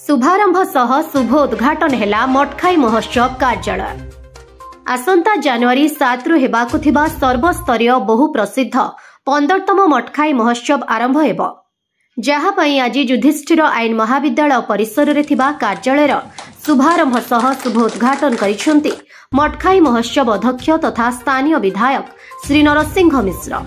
शुभारंभ सह शुभ उद्घाटन हेला मठखाई महोत्सव कार्यालय। आसंता जनवरी 7 रु हेबाकु थिबा सर्वस्तरीय बहु प्रसिद्ध 15तम मठखाई महोत्सव आरंभ हेबो, जहा पई आज युधिष्ठिर आईन महाविद्यालय परिसर रे थिबा कार्यालय शुभारंभ सह शुभ उद्घाटन करिसेंती मठखाई महोत्सव अध्यक्ष तथा स्थानीय विधायक श्री नरसिंह मिश्र।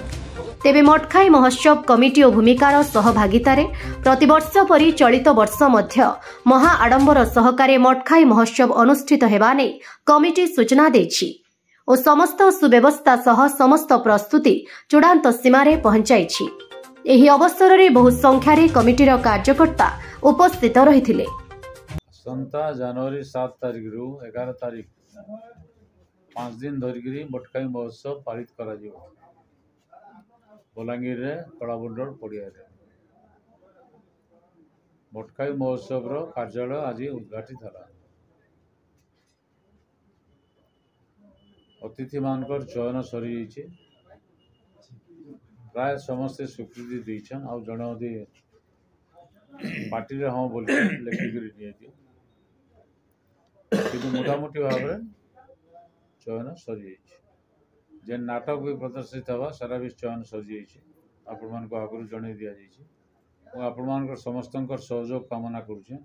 तेबे मठखाई महोत्सव कमिटी और भूमिकार सहभागितारे प्रतिवर्ष परी चलित वर्ष मध्य महा आडंबर सहकारे मठखाई महोत्सव अनुष्ठित हेबा नै कमिटी सूचना देछि और समस्त सुव्यवस्था सह समस्त प्रस्तुति चूड़ांत सीमारे पहुंचाइछि। एही अवसर रे बहु संख्यारे कमिटीर कार्यकर्ता उपस्थित रहिथिले। संता जनवरी 7 तारिख रु 11 तारिख 5 दिन धरिकी मठखाई महोत्सव पालित करा जिवो। बलांगीर रे कलाबुंडर पड़िया मठखाई महोत्सव कार्यालय आज उद्घाटित है। अतिथि मानकर चयन सरी प्राय समस्ते स्वीकृति देछन आ जन अधी पार्टी रे हाँ बोल लिखिकी कि मोटामोटी भाव में चयन सरी जेन नाटक भी प्रदर्शित हवा सारा भी चयन सरी आपण मान आगु जन दि जाइए। आपण मान समस्त सहयोग कामना करुचे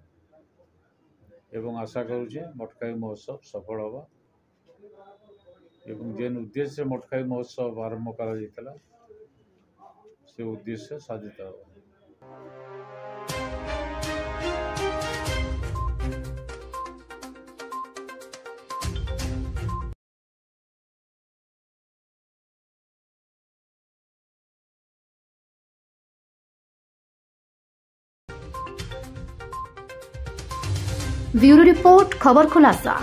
एवं आशा करुचे मठखाई महोत्सव सफल हवा एवं जेन उद्देश्य मठखाई महोत्सव आरंभ करा से उद्देश्य साधित हवा। ब्यूरो रिपोर्ट खबर खुलासा।